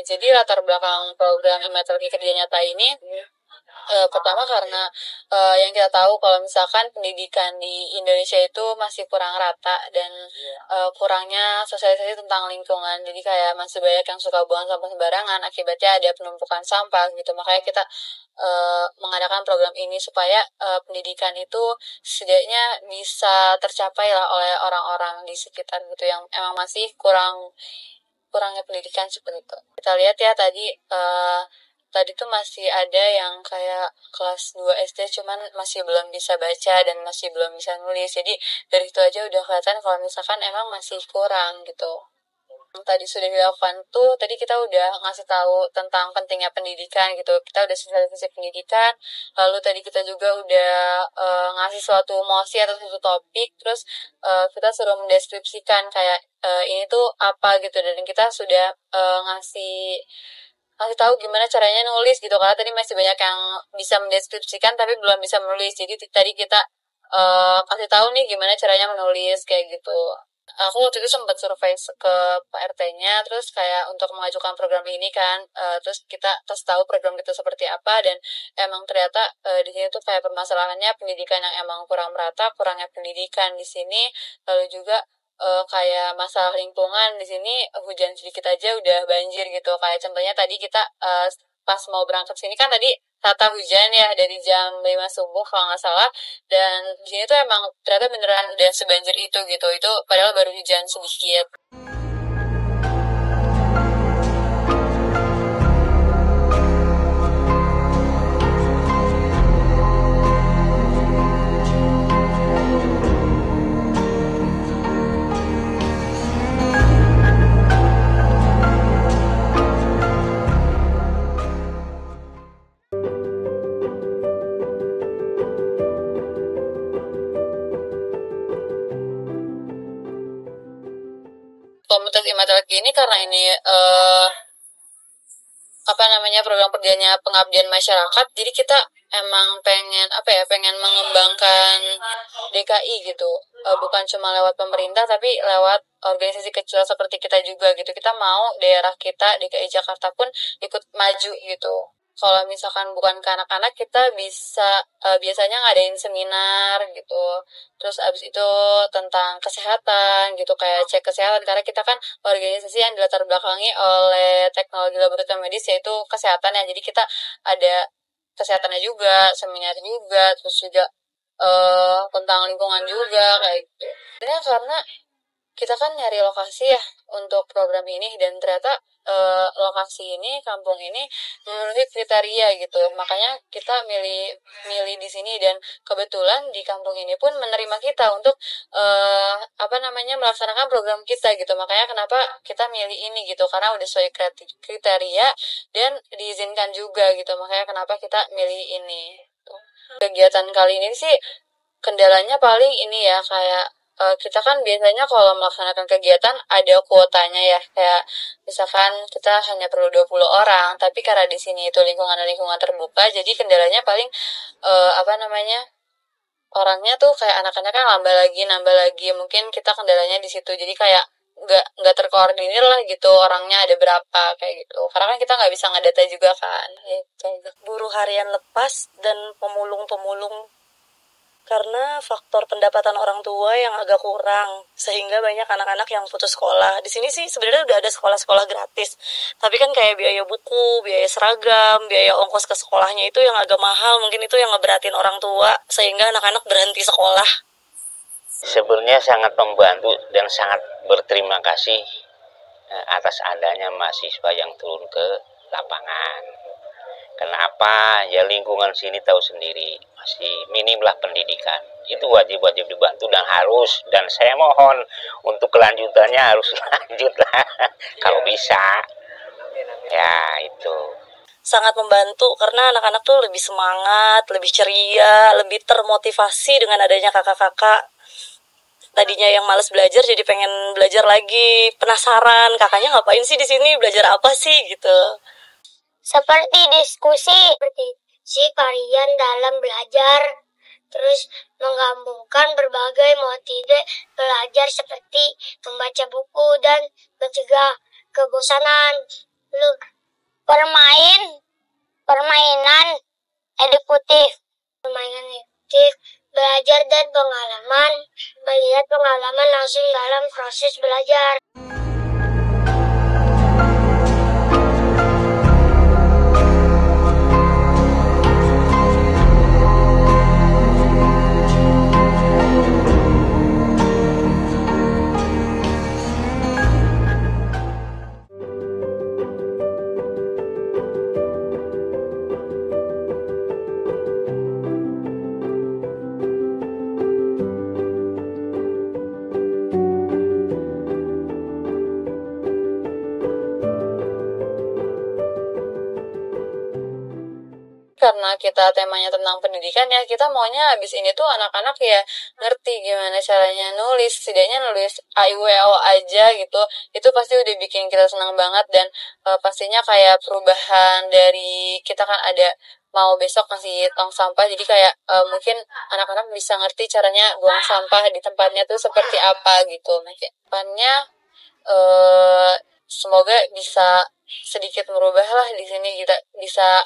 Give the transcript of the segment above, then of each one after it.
jadi latar belakang program e-metalurgi kerja nyata ini pertama karena yang kita tahu kalau misalkan pendidikan di Indonesia itu masih kurang rata dan kurangnya sosialisasi tentang lingkungan. Jadi kayak masih banyak yang suka buang sampah sembarangan, akibatnya ada penumpukan sampah gitu. Makanya kita mengadakan program ini supaya pendidikan itu setidaknya bisa tercapai lah oleh orang-orang di sekitar gitu yang emang masih kurangnya pendidikan seperti itu. Kita lihat ya tadi tuh masih ada yang kayak kelas 2 SD cuman masih belum bisa baca dan masih belum bisa nulis. Jadi dari itu aja udah kelihatan kalau misalkan emang masih kurang gitu. Tadi sudah dilakukan tuh, tadi kita udah ngasih tahu tentang pentingnya pendidikan gitu. Kita udah sosialisasi pendidikan, lalu tadi kita juga udah ngasih suatu mosi atau suatu topik, terus kita suruh mendeskripsikan kayak ini tuh apa gitu, dan kita sudah ngasih tahu gimana caranya nulis gitu, karena tadi masih banyak yang bisa mendeskripsikan tapi belum bisa menulis. Jadi tadi kita kasih tahu nih gimana caranya menulis kayak gitu. Aku waktu itu sempat survei ke Pak RT-nya, terus kayak untuk mengajukan program ini kan, terus kita tahu program kita seperti apa, dan emang ternyata di sini tuh kayak permasalahannya pendidikan yang emang kurang merata, kurangnya pendidikan di sini, lalu juga kayak masalah lingkungan di sini, hujan sedikit aja udah banjir gitu. Kayak contohnya tadi kita pas mau berangkat sini kan tadi tata hujan ya dari jam 5 subuh kalau nggak salah, dan di sini tuh emang ternyata beneran udah sebanjir itu gitu. Itu padahal baru hujan sedikit. Komunitas e-metalurgi ini karena ini program kerjanya pengabdian masyarakat, jadi kita emang pengen mengembangkan DKI gitu, bukan cuma lewat pemerintah tapi lewat organisasi kecil seperti kita juga gitu. Kita mau daerah kita DKI Jakarta pun ikut maju gitu. Kalau misalkan bukan ke anak-anak, kita bisa biasanya ngadain seminar gitu. Terus abis itu tentang kesehatan gitu, kayak cek kesehatan, karena kita kan organisasi yang dilatar belakangi oleh teknologi laboratorium medis, yaitu kesehatan ya. Jadi kita ada kesehatannya juga, seminar juga, terus juga tentang lingkungan juga kayak gitu. Ini karena kita kan nyari lokasi ya untuk program ini, dan ternyata lokasi ini, kampung ini memenuhi kriteria gitu. Makanya kita milih di sini, dan kebetulan di kampung ini pun menerima kita untuk melaksanakan program kita gitu. Makanya kenapa kita milih ini gitu, karena udah sesuai kriteria dan diizinkan juga gitu. Makanya kenapa kita milih ini. Kegiatan kali ini sih kendalanya paling ini ya, kayak kita kan biasanya kalau melaksanakan kegiatan ada kuotanya ya, kayak misalkan kita hanya perlu 20 orang, tapi karena di sini itu lingkungan terbuka, jadi kendalanya paling orangnya tuh kayak anak-anak kan nambah lagi, mungkin kita kendalanya di situ. Jadi kayak nggak terkoordinir lah gitu, orangnya ada berapa kayak gitu, karena kan kita nggak bisa ngedata juga kan gitu. Buruh harian lepas dan pemulung karena faktor pendapatan orang tua yang agak kurang, sehingga banyak anak-anak yang putus sekolah. Di sini sih sebenarnya udah ada sekolah-sekolah gratis, tapi kan kayak biaya buku, biaya seragam, biaya ongkos ke sekolahnya itu yang agak mahal. Mungkin itu yang ngeberatin orang tua, sehingga anak-anak berhenti sekolah. Sebenarnya sangat membantu dan sangat berterima kasih atas adanya mahasiswa yang turun ke lapangan. Kenapa? Ya lingkungan sini tahu sendiri, masih minim lah pendidikan. Itu wajib dibantu dan harus, dan saya mohon untuk kelanjutannya harus lanjut lah kalau bisa. Ya itu. Sangat membantu karena anak-anak tuh lebih semangat, lebih ceria, lebih termotivasi dengan adanya kakak-kakak. Tadinya yang malas belajar jadi pengen belajar lagi, penasaran kakaknya ngapain sih di sini, belajar apa sih gitu. Seperti diskusi kalian dalam belajar, terus menggabungkan berbagai metode belajar seperti membaca buku dan mencegah kebosanan. Lalu permainan edukatif, belajar dan pengalaman, melihat pengalaman langsung dalam proses belajar. Karena kita temanya tentang pendidikan ya, kita maunya abis ini tuh anak-anak ya ngerti gimana caranya nulis, setidaknya nulis A, I, W, O aja gitu. Itu pasti udah bikin kita senang banget. Dan pastinya kayak perubahan dari kita kan ada mau besok ngasih tong sampah, jadi kayak mungkin anak-anak bisa ngerti caranya buang sampah di tempatnya tuh seperti apa gitu. Nah, depannya semoga bisa sedikit merubah lah di sini, kita bisa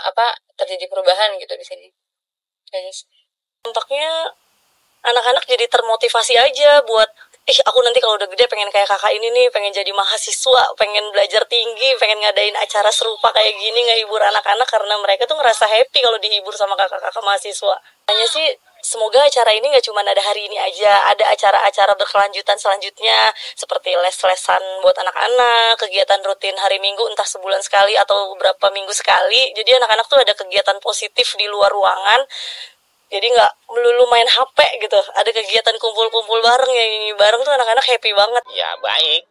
terjadi perubahan gitu di sini. Dampaknya anak-anak jadi termotivasi aja buat aku nanti kalau udah gede pengen kayak kakak ini nih, pengen jadi mahasiswa, pengen belajar tinggi, pengen ngadain acara serupa kayak gini ngehibur anak-anak, karena mereka tuh ngerasa happy kalau dihibur sama kakak-kakak mahasiswa. Hanya sih semoga acara ini gak cuma ada hari ini aja, ada acara-acara berkelanjutan selanjutnya seperti les-lesan buat anak-anak, kegiatan rutin hari Minggu entah sebulan sekali atau beberapa minggu sekali. Jadi anak-anak tuh ada kegiatan positif di luar ruangan. Jadi nggak melulu main HP gitu, ada kegiatan kumpul-kumpul bareng, nyanyi bareng tuh anak-anak happy banget. Ya baik,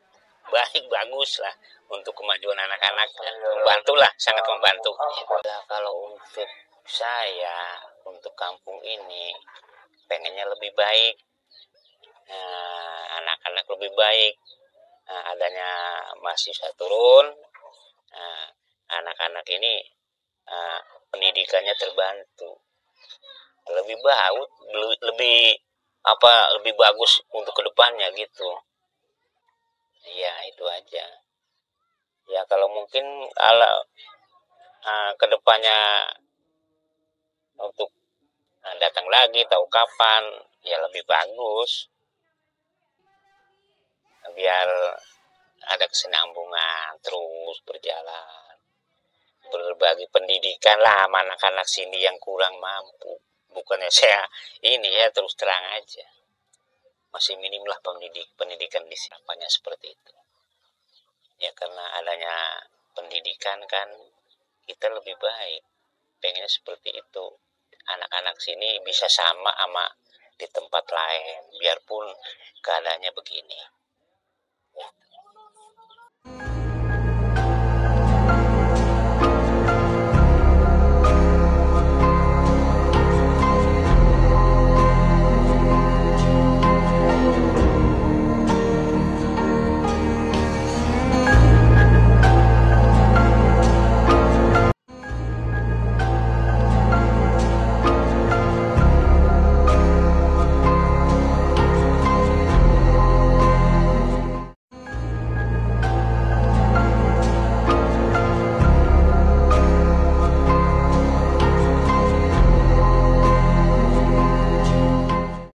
bagus lah untuk kemajuan anak-anak, membantu lah, sangat membantu. Ya, kalau untuk saya, untuk kampung ini, pengennya lebih baik, anak-anak lebih baik, adanya mahasiswa turun, anak-anak ini pendidikannya terbantu. Lebih bagus untuk kedepannya gitu. Ya itu aja. Ya kalau mungkin kedepannya untuk datang lagi tahu kapan, ya lebih bagus. Biar ada kesinambungan terus berjalan, berbagi pendidikan lah sama anak-anak sini yang kurang mampu. Bukannya saya ini ya, terus terang aja masih minim lah pendidikan di sini, apanya seperti itu ya. Karena adanya pendidikan kan kita lebih baik, pengennya seperti itu, anak-anak sini bisa sama di tempat lain biarpun keadaannya begini.